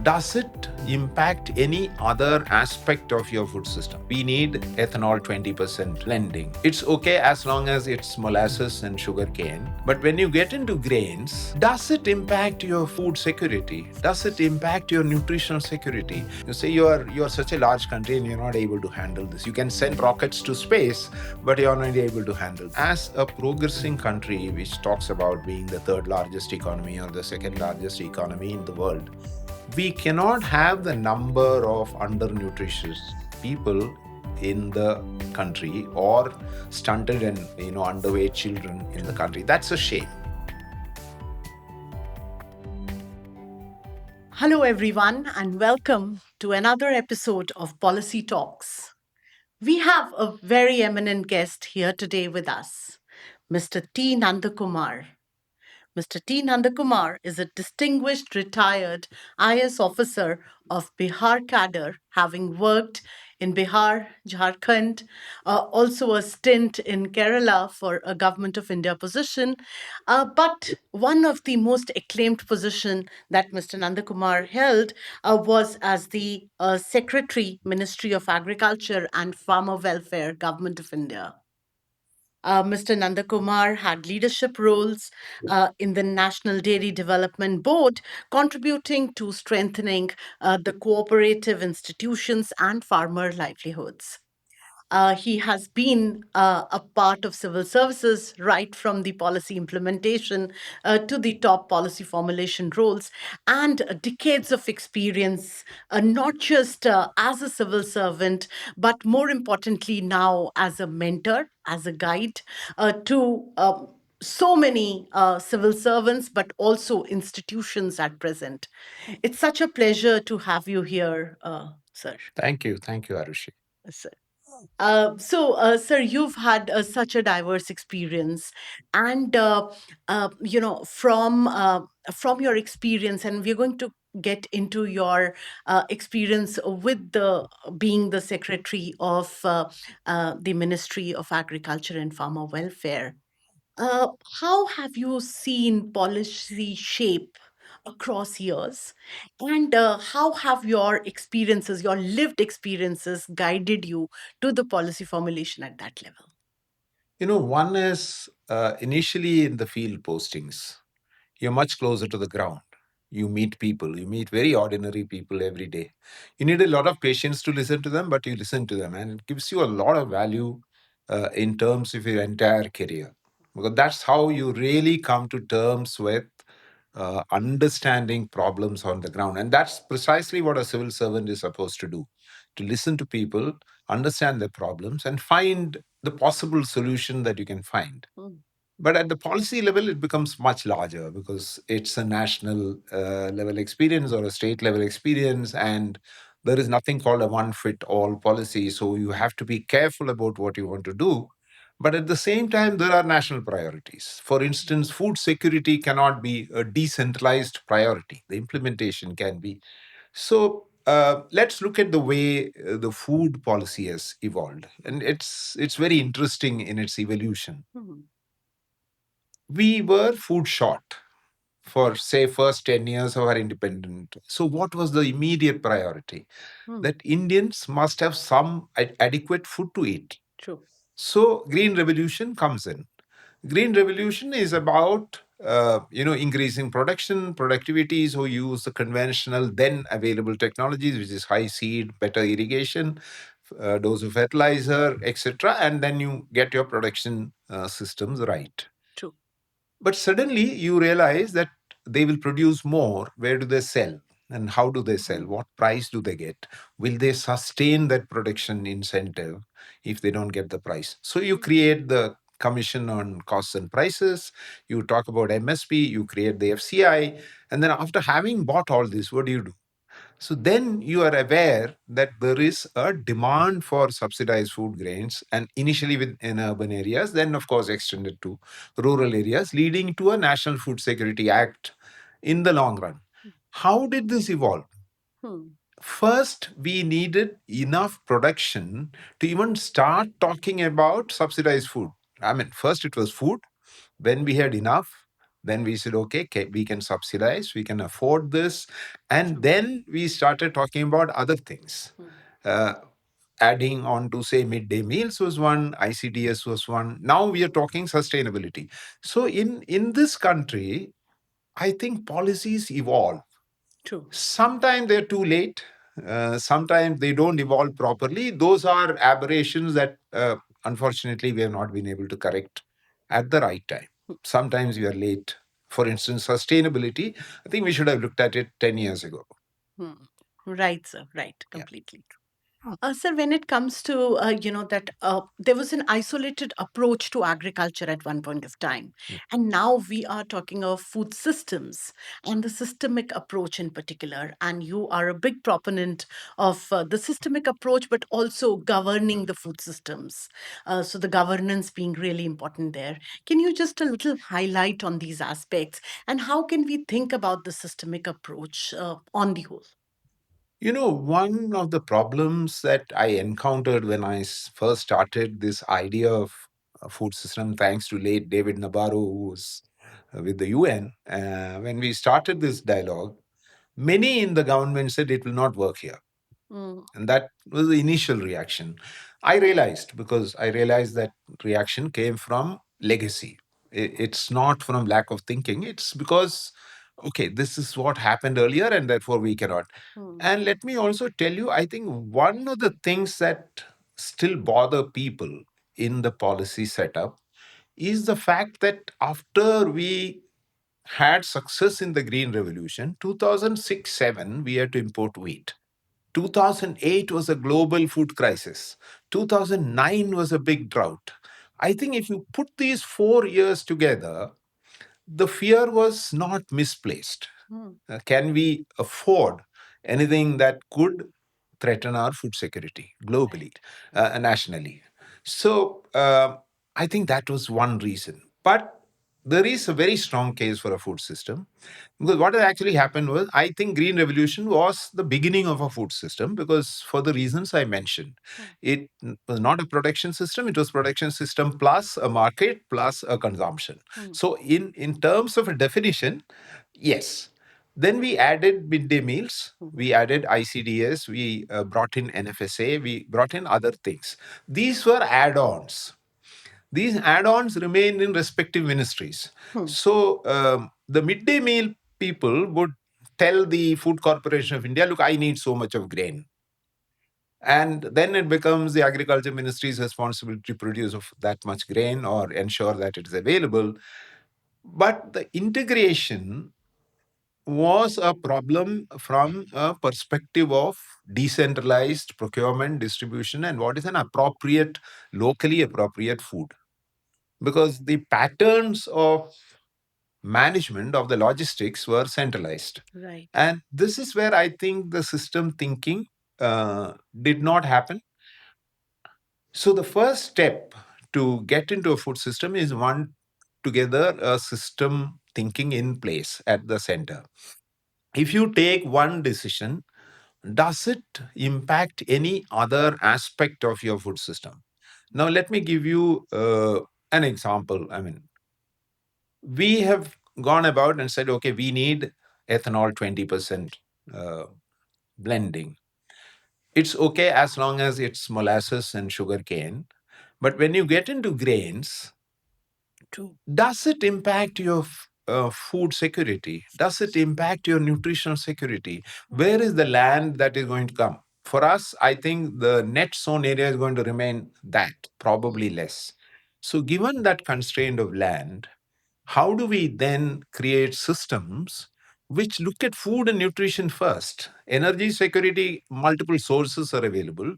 does it impact any other aspect of your food system? We need ethanol 20% blending. It's okay as long as it's molasses and sugar cane. But when you get into grains, does it impact your food security? Does it impact your nutritional security? You say you're such a large country and you're not able to handle this. You can send rockets to space, but you're not able to handle. As a progressing country which talks about being the third largest economy or the second largest economy in the world, we cannot have the number of undernutritious people in the country or stunted and underweight children in the country. That's a shame. Hello, everyone, and welcome to another episode of Policy Talks. We have a very eminent guest here today with us, Mr. T. Nanda Kumar. Mr. T. Nanda Kumar is a distinguished retired IS officer of Bihar cadre, having worked in Bihar, Jharkhand, also a stint in Kerala for a Government of India position. But one of the most acclaimed position that Mr. Nanda Kumar held was as the Secretary, Ministry of Agriculture and Farmer Welfare, Government of India. Mr. Nanda Kumar had leadership roles in the National Dairy Development Board, contributing to strengthening the cooperative institutions and farmer livelihoods. He has been a part of civil services right from the policy implementation to the top policy formulation roles and decades of experience, not just as a civil servant, but more importantly now as a mentor, as a guide to so many civil servants, but also institutions at present. It's such a pleasure to have you here, sir. Thank you. Thank you, Aarushi. Sir. Sir, you've had such a diverse experience, and from your experience, and we're going to get into your experience with the being the secretary of the Ministry of Agriculture and Farmer Welfare. Uh, how have you seen policy shape across years? And how have your experiences, your lived experiences, guided you to the policy formulation at that level? One is initially in the field postings, you're much closer to the ground. You meet people, you meet very ordinary people every day. You need a lot of patience to listen to them, but you listen to them, and it gives you a lot of value in terms of your entire career. Because that's how you really come to terms with understanding problems on the ground. And that's precisely what a civil servant is supposed to do, to listen to people, understand their problems, and find the possible solution that you can find. Mm. But at the policy level, it becomes much larger because it's a national level experience or a state level experience, and there is nothing called a one fit all policy. So you have to be careful about what you want to do. But at the same time, there are national priorities. For instance, food security cannot be a decentralized priority, the implementation can be. So let's look at the way the food policy has evolved, and it's very interesting in its evolution. Mm. We were food short for say first 10 years of our independence. So what was the immediate priority? Mm. That Indians must have some adequate food to eat. True. So green revolution comes in. Green revolution is about increasing productivity. So use the conventional then available technologies, which is high seed, better irrigation, dose of fertilizer, etc., and then you get your production systems right. True. But suddenly you realize that they will produce more. Where do they sell? And how do they sell? Mm. What price do they get? Will they sustain that production incentive if they don't get the price? So you create the commission on costs and prices, you talk about MSP, you create the FCI, and then after having bought all this, what do? So then you are aware that there is a demand for subsidized food grains, and initially in urban areas, then of course extended to rural areas, leading to a National Food Security Act in the long run. How did this evolve? Mm. First, we needed enough production to even start talking about subsidized food. I mean, first it was food, then we had enough. Then we said, okay, we can subsidize, we can afford this. And then we started talking about other things. Uh, Adding on to, say, midday meals was one, ICDS was one. Now we are talking sustainability. So in this country, I think policies evolve. True. Sometimes they're too late. Sometimes they don't evolve properly. Those are aberrations that, unfortunately, we have not been able to correct at the right time. Sometimes we are late. For instance, sustainability, I think we should have looked at it 10 years ago. Hmm. Right, sir. Right. Yeah. Completely. Sir, when it comes to, that there was an isolated approach to agriculture at one point of time. And now we are talking of food systems and the systemic approach in particular. And you are a big proponent of the systemic approach, but also governing the food systems. So the governance being really important there. Can you just a little highlight on these aspects and how can we think about the systemic approach on the whole? One of the problems that I encountered when I first started this idea of a food system, thanks to late David Nabarro, who was with the UN, when we started this dialogue, many in the government said it will not work here. Mm. And that was the initial reaction. I realized that reaction came from legacy. It's not from lack of thinking. It's because, okay, this is what happened earlier, and therefore we cannot. And let me also tell you, I think one of the things that still bother people in the policy setup is the fact that after we had success in the Green Revolution, 2006 7, we had to import wheat. 2008 was a global food crisis. 2009 was a big drought. I think if you put these 4 years together, the fear was not misplaced. Can we afford anything that could threaten our food security globally, nationally? So I think that was one reason. But there is a very strong case for a food system. Because what had actually happened was, I think Green Revolution was the beginning of a food system because for the reasons I mentioned. It was not a production system, it was production system plus a market plus a consumption. So in terms of a definition, yes. Then we added midday meals, we added ICDS, we brought in NFSA, we brought in other things. These were add-ons. These add-ons remain in respective ministries. So the midday meal people would tell the Food Corporation of India, look, I need so much of grain. And then it becomes the Agriculture Ministry's responsibility to produce of that much grain or ensure that it is available. But the integration was a problem from a perspective of decentralized procurement, distribution, and what is an appropriate, locally appropriate food. Because the patterns of management of the logistics were centralized. Right. And this is where I think the system thinking did not happen. So the first step to get into a food system is one together a system thinking in place at the center. If you take one decision, does it impact any other aspect of your food system? Now, let me give you an example. I mean, we have gone about and said, okay, we need ethanol 20% uh, blending. It's okay as long as it's molasses and sugar cane. But when you get into grains, True. does it impact your food security? Does it impact your nutritional security? Where is the land that is going to come? For us, I think the net sown area is going to remain that, probably less. So, given that constraint of land, how do we then create systems which look at food and nutrition first? Energy security, multiple sources are available.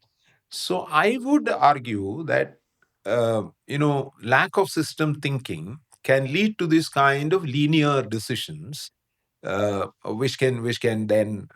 So I would argue that lack of system thinking can lead to this kind of linear decisions, which can then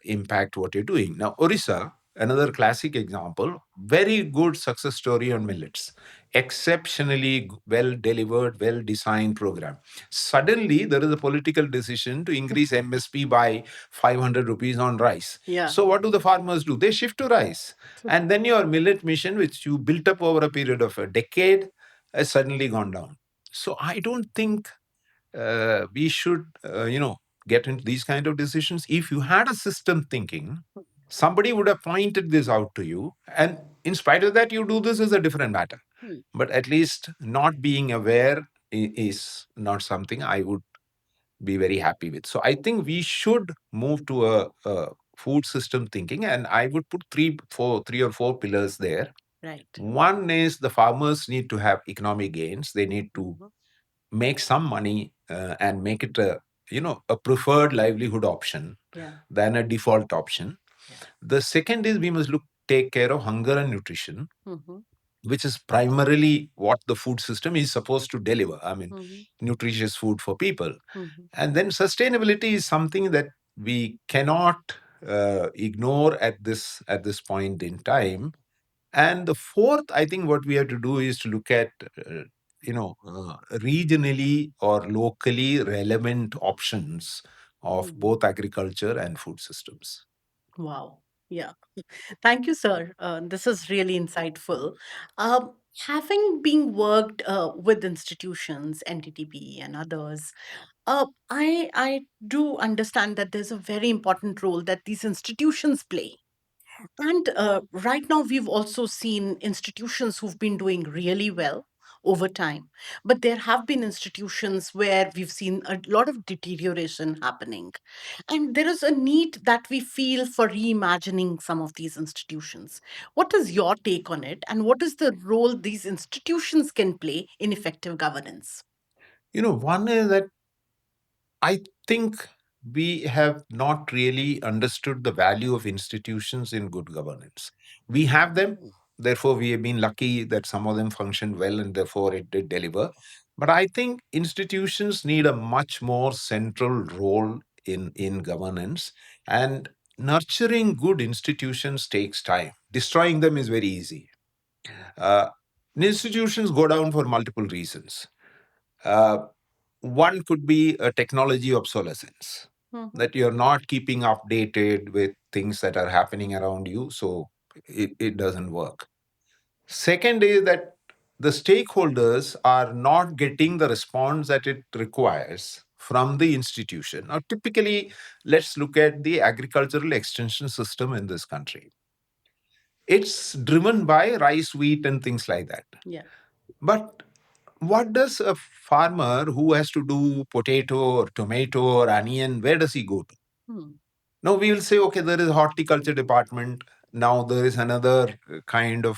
impact what you're doing. Now, Orissa, another classic example, very good success story on millets, exceptionally well delivered, well designed program. Suddenly, there is a political decision to increase MSP by 500 rupees on rice. Yeah. So, what do the farmers do? They shift to rice, and then your millet mission, which you built up over a period of a decade, has suddenly gone down. So, I don't think we should, get into these kind of decisions. If you had a system thinking, somebody would have pointed this out to you. And in spite of that, you do this is a different matter. But at least not being aware is not something I would be very happy with. So I think we should move to a food system thinking, and I would put three or four pillars there. Right. One is the farmers need to have economic gains. They need to make some money and make it a preferred livelihood option than a default option. The second is we must take care of hunger and nutrition, which is primarily what the food system is supposed to deliver. I mean, nutritious food for people. And then sustainability is something that we cannot ignore at this point in time. And the fourth, I think what we have to do is to look at regionally or locally relevant options of both agriculture and food systems. Wow. Yeah. Thank you, sir. This is really insightful. Having been worked with institutions, NTTP and others, I do understand that there's a very important role that these institutions play. And right now, we've also seen institutions who've been doing really well over time. But there have been institutions where we've seen a lot of deterioration happening. And there is a need that we feel for reimagining some of these institutions. What is your take on it? And what is the role these institutions can play in effective governance? One is that I think we have not really understood the value of institutions in good governance. We have them, therefore, we have been lucky that some of them functioned well and therefore it did deliver. But I think institutions need a much more central role in governance. And nurturing good institutions takes time. Destroying them is very easy. Uh, Institutions go down for multiple reasons. Uh, One could be a technology obsolescence, that you're not keeping updated with things that are happening around you, so it doesn't work. Second is that the stakeholders are not getting the response that it requires from the institution. Now, typically, let's look at the agricultural extension system in this country. It's driven by rice, wheat, and things like that. Yeah. But what does a farmer who has to do potato or tomato or onion, where does he go to? Hmm. Now we will say, okay, there is a horticulture department. Now there is another kind of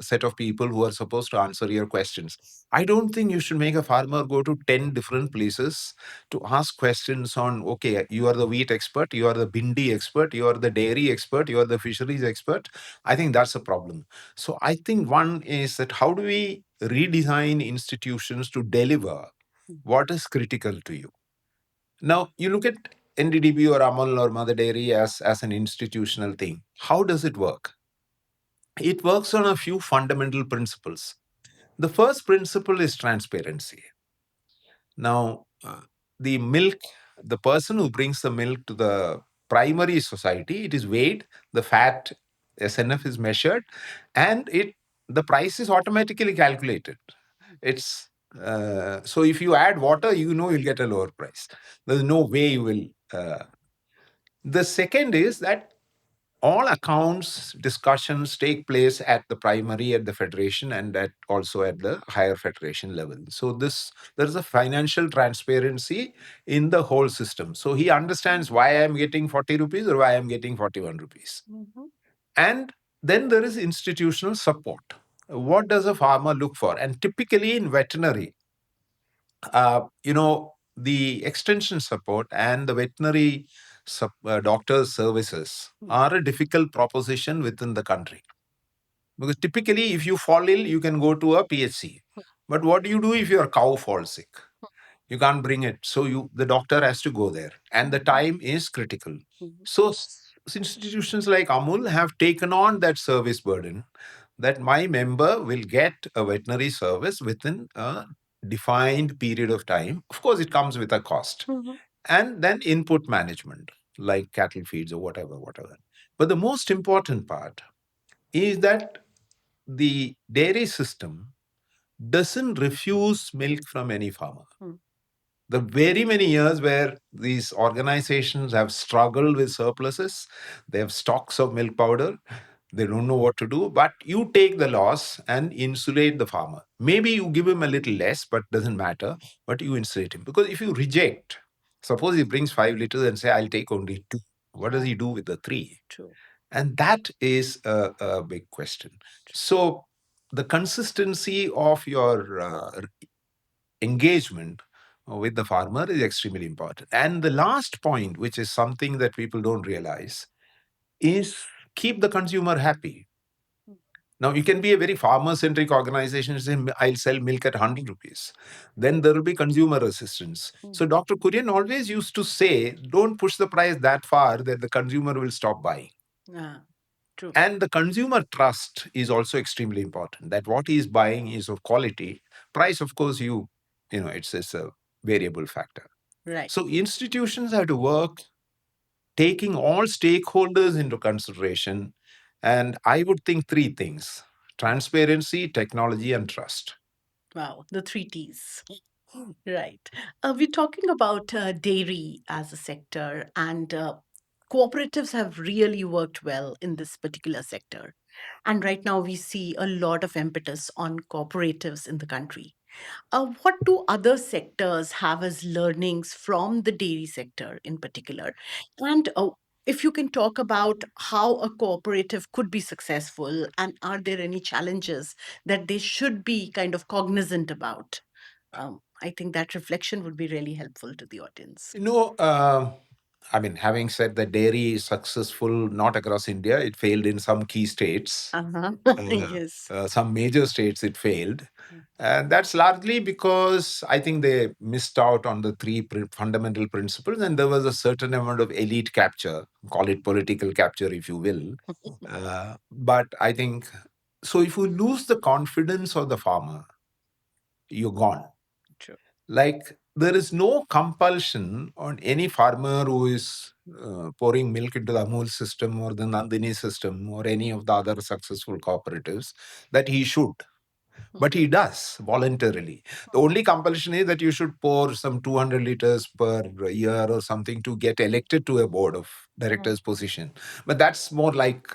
set of people who are supposed to answer your questions. I don't think you should make a farmer go to 10 different places to ask questions on, okay, you are the wheat expert, you are the bindi expert, you are the dairy expert, you are the fisheries expert. I think that's a problem. So I think one is that how do we redesign institutions to deliver what is critical to you? Now, you look at NDDB or Amul or Mother Dairy as an institutional thing. How does it work? It works on a few fundamental principles. The first principle is transparency. Now, the milk, the person who brings the milk to the primary society, it is weighed, the fat SNF is measured, and the price is automatically calculated. It's so if you add water, you'll get a lower price. There's no way you will. The second is that all accounts discussions take place at the primary, at the federation, and also at the higher federation level. So there's a financial transparency in the whole system. So he understands why I'm getting 40 rupees or why I'm getting 41 rupees. And then there is institutional support. What does a farmer look for? And typically in veterinary, the extension support and the veterinary doctors' services are a difficult proposition within the country. Because typically, if you fall ill, you can go to a PHC. But what do you do if your cow falls sick? You can't bring it. So the doctor has to go there. And the time is critical. So institutions like Amul have taken on that service burden, that my member will get a veterinary service within a defined period of time. Of course, it comes with a cost. And then input management, like cattle feeds or whatever. But the most important part is that the dairy system doesn't refuse milk from any farmer. The very many years where these organizations have struggled with surpluses, they have stocks of milk powder, they don't know what to do, but you take the loss and insulate the farmer. Maybe you give him a little less, but doesn't matter, but you insulate him. Because if you reject, suppose he brings 5 liters and say, I'll take only two, what does he do with the three? True. And that is a big question. So the consistency of your engagement with the farmer is extremely important. And the last point, which is something that people don't realize, is keep the consumer happy. Now, you can be a very farmer centric organization and say, I'll sell milk at 100 rupees. Then there will be consumer resistance. So, Dr. Kurian always used to say, don't push the price that far that the consumer will stop buying. Yeah, true. And the consumer trust is also extremely important, that what he is buying is of quality. Price, of course, it's a variable factor. Right. So institutions have to work taking all stakeholders into consideration. And I would think three things: transparency, technology, and trust. Wow, the three T's. Right. We're talking about dairy as a sector, and cooperatives have really worked well in this particular sector. And right now, we see a lot of impetus on cooperatives in the country. What do other sectors have as learnings from the dairy sector in particular? And if you can talk about how a cooperative could be successful, and are there any challenges that they should be kind of cognizant about? I think that reflection would be really helpful to the audience. I mean, having said that dairy is successful not across India, it failed in some key states. Uh-huh. Uh, Yes. some major states it failed. And that's largely because I think they missed out on the three fundamental principles, and there was a certain amount of elite capture, call it political capture if you will. But I think so. If you lose the confidence of the farmer, you're gone. True. Like there is no compulsion on any farmer who is pouring milk into the Amul system or the Nandini system or any of the other successful cooperatives that he should. But he does voluntarily. The only compulsion is that you should pour some 200 liters per year or something to get elected to a board of directors position. But that's more like,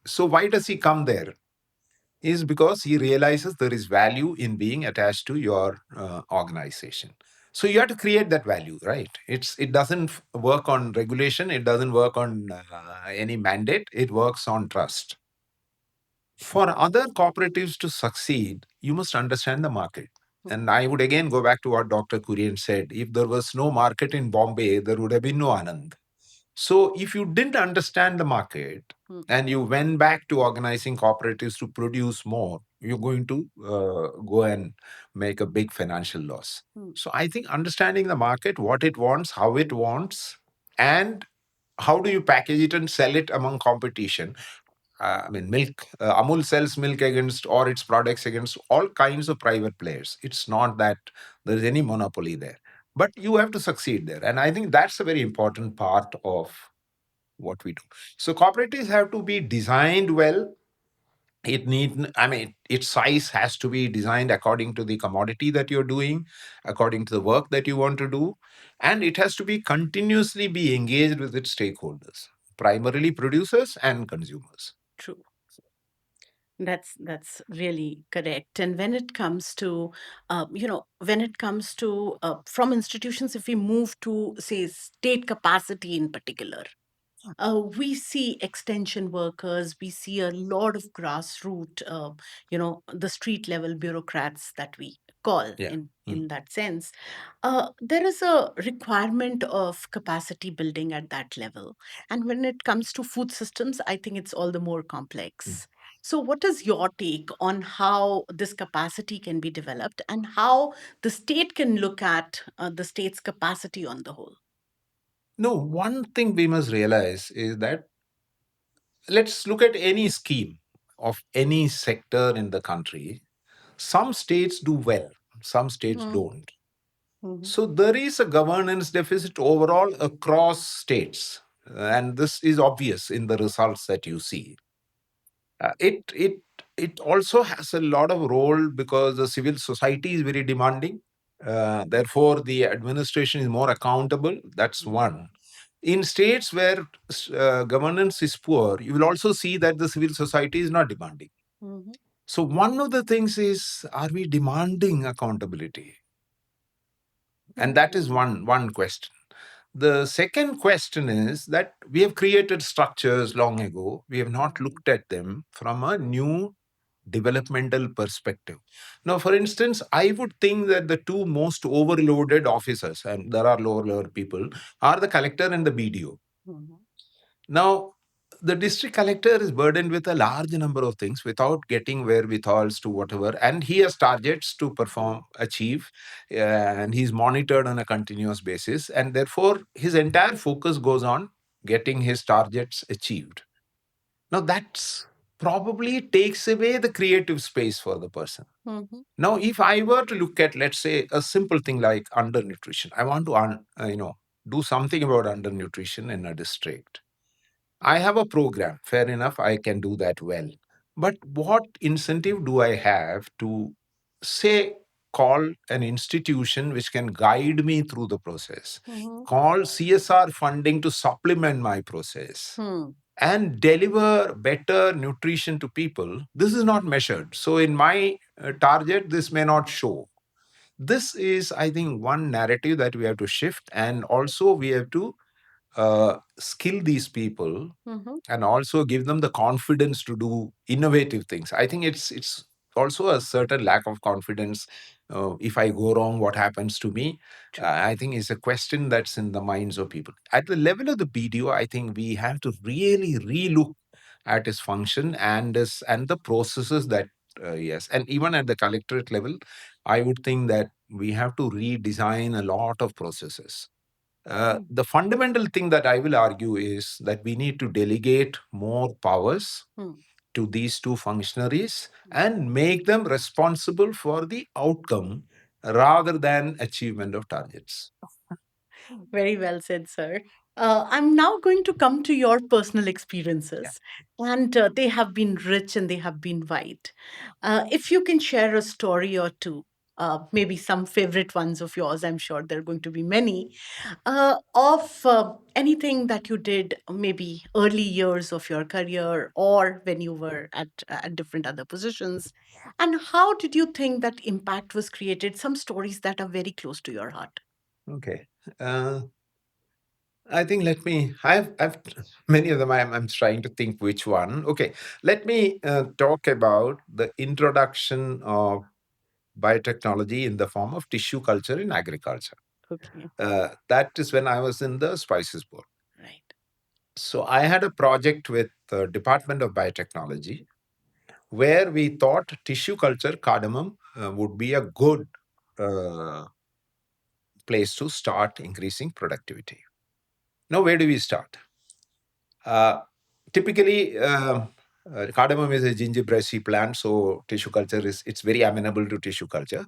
so why does he come there? Is because he realizes there is value in being attached to your organization. So you have to create that value, right? It doesn't work on regulation, it doesn't work on any mandate, it works on trust. For other cooperatives to succeed, you must understand the market. And I would again go back to what Dr. Kurian said. If there was no market in Bombay, there would have been no Anand. So if you didn't understand the market and you went back to organizing cooperatives to produce more, you're going to go and make a big financial loss. So I think understanding the market, what it wants, how it wants, and how do you package it and sell it among competition. I mean, milk, Amul sells milk against or its products against all kinds of private players. It's not that there is any monopoly there, but you have to succeed there. And I think that's a very important part of what we do. So cooperatives have to be designed well. Its size has to be designed according to the commodity that you're doing, according to the work that you want to do, and it has to be continuously be engaged with its stakeholders, primarily producers and consumers. True. That's really correct. And when it comes to, when it comes to from institutions, if we move to say state capacity in particular, we see extension workers, we see a lot of grassroots, the street level bureaucrats that we call Yeah. in that sense. There is a requirement of capacity building at that level. And when it comes to food systems, I think it's all the more complex. So, what is your take on how this capacity can be developed and how the state can look at the state's capacity on the whole? No, one thing we must realize is that let's look at any scheme of any sector in the country. Some states do well, some states don't. Mhm. So there is a governance deficit overall across states. And this is obvious in the results that you see. It also has a lot of role because the civil society is very demanding. Therefore, the administration is more accountable. That's one. In states where governance is poor, you will also see that the civil society is not demanding. So, one of the things is, are we demanding accountability? And that is one question. The second question is that we have created structures long ago. We have not looked at them from a new developmental perspective. Now, for instance, I would think that the two most overloaded officers, and there are lower people, are the collector and the BDO. Now, the district collector is burdened with a large number of things without getting wherewithals to whatever, and he has targets to perform, achieve, and he's monitored on a continuous basis, and therefore his entire focus goes on getting his targets achieved. Now, that's probably takes away the creative space for the person. Now, if I were to look at, let's say, a simple thing like undernutrition, I want to, do something about undernutrition in a district. I have a program, fair enough, I can do that well. But what incentive do I have to, say, call an institution which can guide me through the process, call CSR funding to supplement my process, and deliver better nutrition to people? This is not measured. So, in my target, this may not show. This is, I think, one narrative that we have to shift. And also, we have to skill these people and also give them the confidence to do innovative things. I think it's also a certain lack of confidence. If I go wrong, what happens to me? I think it's a question that's in the minds of people. At the level of the BDO, I think we have to really relook at his function and the processes that yes, and even at the collectorate level, I would think that we have to redesign a lot of processes. The fundamental thing that I will argue is that we need to delegate more powers to these two functionaries and make them responsible for the outcome rather than achievement of targets. Very well said, sir. I'm now going to come to your personal experiences, and they have been rich and they have been wide. If you can share a story or two, maybe some favorite ones of yours, I'm sure there are going to be many, of anything that you did maybe early years of your career or when you were at different other positions. And how did you think that impact was created? Some stories that are very close to your heart. Okay. Uh, I think I've many of them. I'm trying to think which one. Okay. Let me talk about the introduction of biotechnology in the form of tissue culture in agriculture. Okay. That is when I was in the Spices Board. Right. So I had a project with the Department of Biotechnology where we thought tissue culture cardamom would be a good uh, place to start increasing productivity. Now, where do we start? Uh, Typically, cardamom is a gingibraceae plant, so tissue culture is it's very amenable to tissue culture.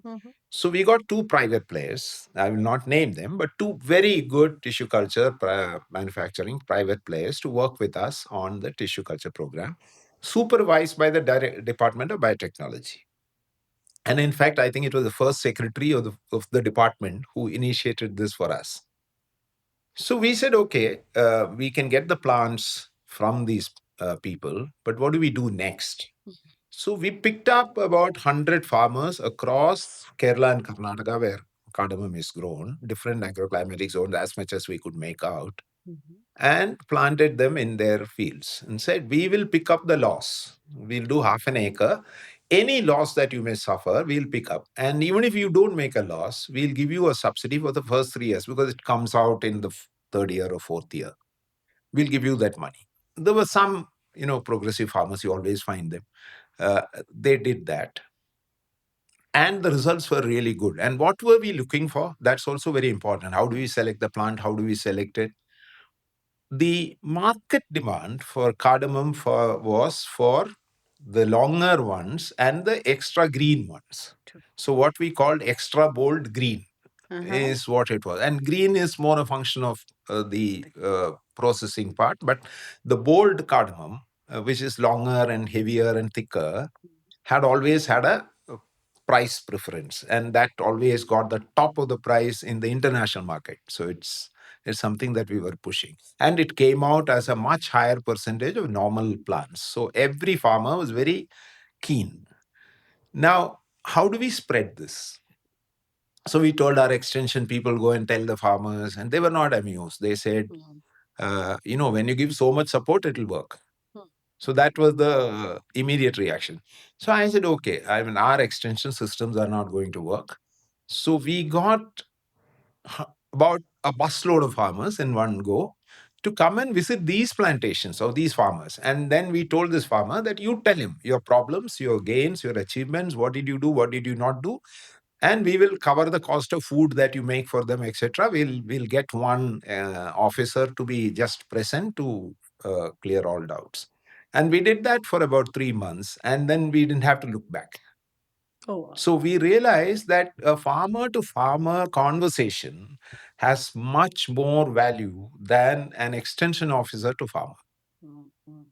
So we got two private players. I will not name them, but two very good tissue culture manufacturing private players to work with us on the tissue culture program, supervised by the Department of Biotechnology. And in fact, I think it was the first secretary of the department who initiated this for us. So we said, okay, we can get the plants from these people, but what do we do next? So we picked up about 100 farmers across Kerala and Karnataka where cardamom is grown, different agroclimatic zones as much as we could make out, and planted them in their fields and said, we will pick up the loss. We'll do half an acre. Any loss that you may suffer, we'll pick up. And even if you don't make a loss, we'll give you a subsidy for the first 3 years because it comes out in the third year or fourth year. We'll give you that money. There were some, progressive farmers, you always find them. They did that. And the results were really good. And what were we looking for? That's also very important. How do we select the plant? How do we select it? The market demand for cardamom was for the longer ones and the extra green ones. So what we called extra bold green is what it was. And green is more a function of the processing part, but the bold cardamom, which is longer and heavier and thicker, had always had a price preference, and that always got the top of the price in the international market. So it's something that we were pushing, and it came out as a much higher percentage of normal plants. So every farmer was very keen. Now, how do we spread this? So we told our extension people, go and tell the farmers, and they were not amused. They said, Mm. when you give so much support, it'll work. Mm. So that was the immediate reaction. So I said, okay, I mean, our extension systems are not going to work. So we got about a busload of farmers in one go to come and visit these plantations of these farmers. And then we told this farmer that you tell him your problems, your gains, your achievements, what did you do, what did you not do, and we will cover the cost of food that you make for them, etc. We'll get one officer to be just present to clear all doubts. And we did that for about 3 months, and then we didn't have to look back. Oh, wow. So we realized that a farmer to farmer conversation has much more value than an extension officer to farmer. Mm, mm.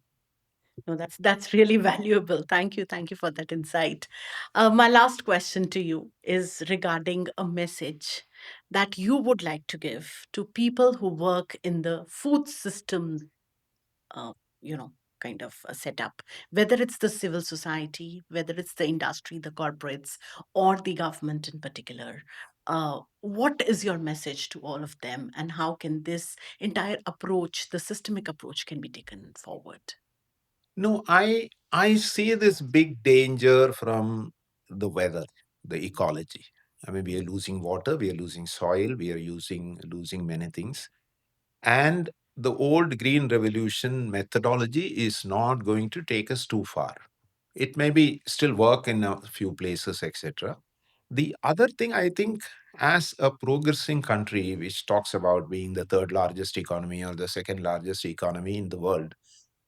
No, that's really valuable. Thank you for that insight. My last question to you is regarding a message that you would like to give to people who work in the food system, uh, you know, kind of a setup, whether it's the civil society, whether it's the industry, the corporates, or the government in particular. What is your message to all of them, and how can this entire approach, the systemic approach, can be taken forward? No, I see this big danger from the weather, the ecology. I mean, we are losing water, we are losing soil, we are losing many things. And the old green revolution methodology is not going to take us too far. It may be still work in a few places, etc. The other thing, I think, as a progressing country which talks about being the third largest economy or the second largest economy in the world,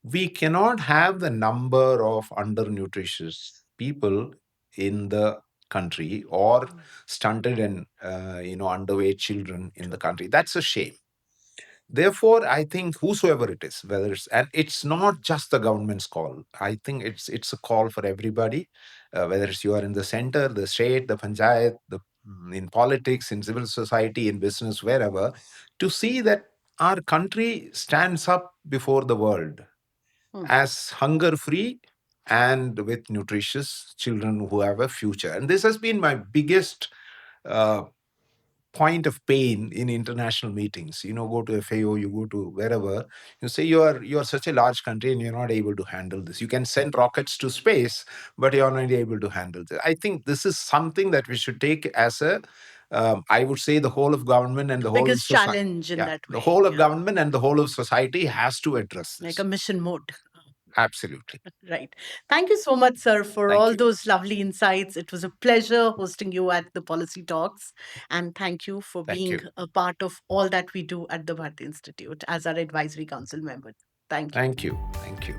we cannot have the number of undernutritious people in the country, or stunted and underweight children in the country. That's a shame. Therefore, I think whosoever it is, whether it's, and it's not just the government's call. I think it's a call for everybody, whether it's you are in the center, the state, the panchayat, in politics, in civil society, in business, wherever, to see that our country stands up before the world Mm. as hunger free and with nutritious children who have a future. And this has been my biggest uh, point of pain in international meetings. Go to FAO, you go to wherever, you say you are such a large country and you're not able to handle this. You can send rockets to space, but you're not able to handle this. I think this is something that we should take as a I would say the whole of government and The the whole of biggest society. challenge in Yeah, that the way. whole of Yeah. government and the whole of society has to address Like a this. mission mode. Absolutely. Right. Thank you so much, sir, for Thank all you. those lovely insights. It was a pleasure hosting you at the Policy Talks. And thank you for Thank being you. a part of all that we do at the Bharti Institute as our advisory council member. Thank you. Thank you. Thank you.